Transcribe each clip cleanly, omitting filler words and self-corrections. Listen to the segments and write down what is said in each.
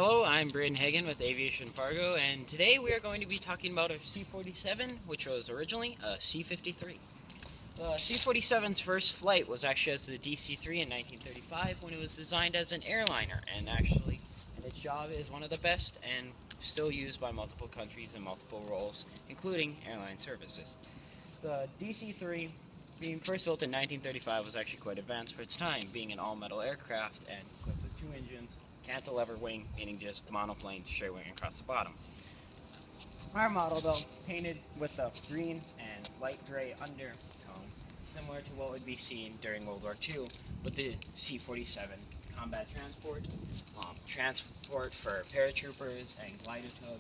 Hello, I'm Braden Hagen with Aviation Fargo, and today we are going to be talking about a C-47, which was originally a C-53. The C-47's first flight was actually as the DC-3 in 1935 when it was designed as an airliner, and its job is one of the best and still used by multiple countries in multiple roles, including airline services. The DC-3, being first built in 1935, was actually quite advanced for its time, being an all-metal aircraft and equipped with two engines, cantilever wing, meaning just monoplane straight wing across the bottom. Our model, though, painted with a green and light gray undertone, similar to what would be seen during World War II with the C-47 combat transport for paratroopers and glider tug,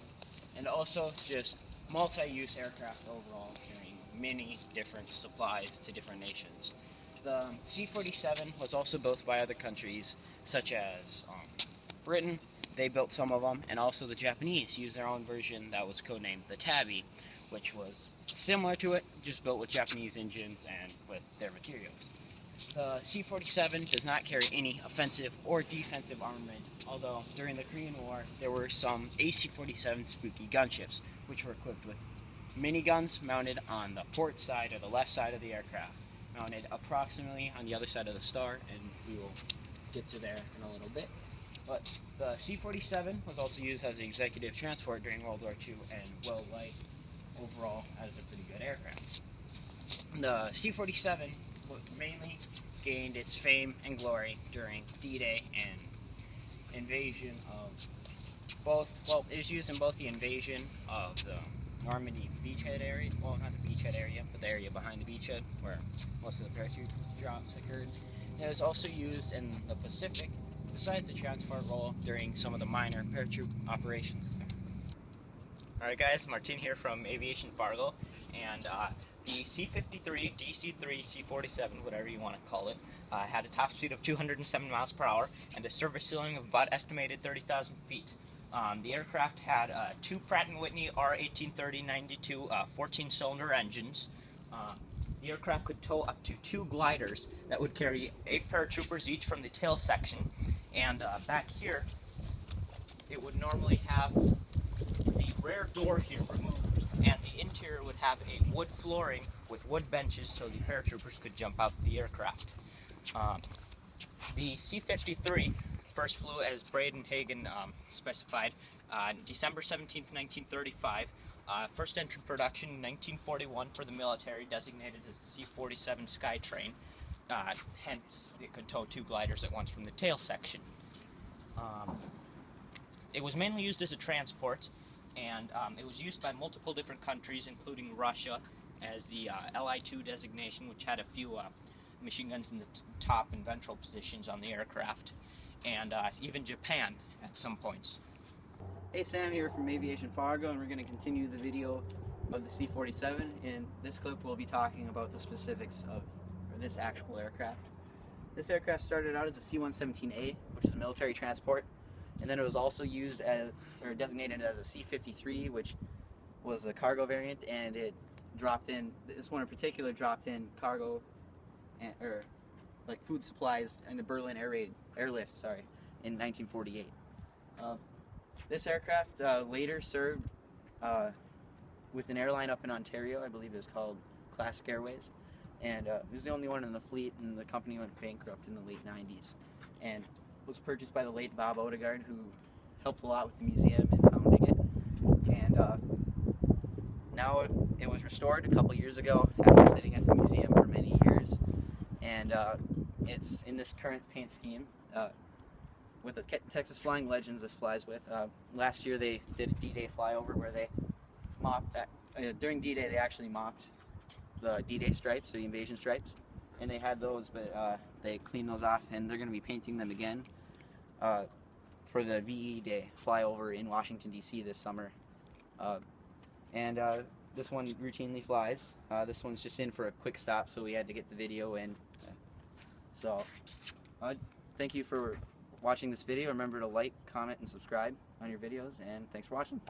and also just multi-use aircraft overall, carrying many different supplies to different nations. The C-47 was also built by other countries, such as Britain. They built some of them, and also the Japanese used their own version that was codenamed the Tabby, which was similar to it, just built with Japanese engines and with their materials. The C-47 does not carry any offensive or defensive armament, although during the Korean War there were some AC-47 spooky gunships, which were equipped with miniguns mounted on the port side or the left side of the aircraft, mounted approximately on the other side of the star, and we will get to there in a little bit. But the C-47 was also used as an executive transport during World War II and well liked overall as a pretty good aircraft. The C-47 mainly gained its fame and glory during D-Day and invasion of it was used in both the invasion of the Normandy beachhead area, well, not the beachhead area, but the area behind the beachhead where most of the parachute drops occurred. And it was also used in the Pacific, besides the transport role during some of the minor paratroop operations there. Alright guys, Martin here from Aviation Fargo, and the C-53, DC-3, C-47, whatever you want to call it, had a top speed of 207 miles per hour and a service ceiling of about estimated 30,000 feet. The aircraft had two Pratt & Whitney R1830-92 14-cylinder engines. The aircraft could tow up to two gliders that would carry 8 paratroopers each from the tail section, and back here it would normally have the rear door here removed, and the interior would have a wood flooring with wood benches so the paratroopers could jump out the aircraft. The C-53 first flew, as Braden Hagen specified, December 17, 1935. First entered production in 1941 for the military, designated as the C-47 Skytrain. Hence, it could tow two gliders at once from the tail section. It was mainly used as a transport, and it was used by multiple different countries, including Russia, as the Li-2 designation, which had a few machine guns in the top and ventral positions on the aircraft, and even Japan at some points. Hey, Sam here from Aviation Fargo, and we're going to continue the video of the C-47. In this clip we'll be talking about the specifics of this actual aircraft. This aircraft started out as a C-117A, which is a military transport, and then it was also used as, or designated as a C-53, which was a cargo variant, and it dropped in, this one in particular dropped in cargo, or like food supplies in the Berlin airlift, in 1948. This aircraft later served with an airline up in Ontario. I believe it was called Classic Airways, and it was the only one in the fleet, and the company went bankrupt in the late 90s, and was purchased by the late Bob Odegaard, who helped a lot with the museum in founding it. And now it was restored a couple years ago after sitting at the museum for many years, and it's in this current paint scheme with the Texas Flying Legends this flies with. Last year they did a D-Day flyover where they mopped that. During D-Day they actually mopped the D-Day stripes, the invasion stripes, and they had those, but they cleaned those off, and they're going to be painting them again for the VE Day flyover in Washington, D.C. this summer. And this one routinely flies. This one's just in for a quick stop, so we had to get the video in. So thank you for watching this video. Remember to like, comment, and subscribe on your videos, and thanks for watching.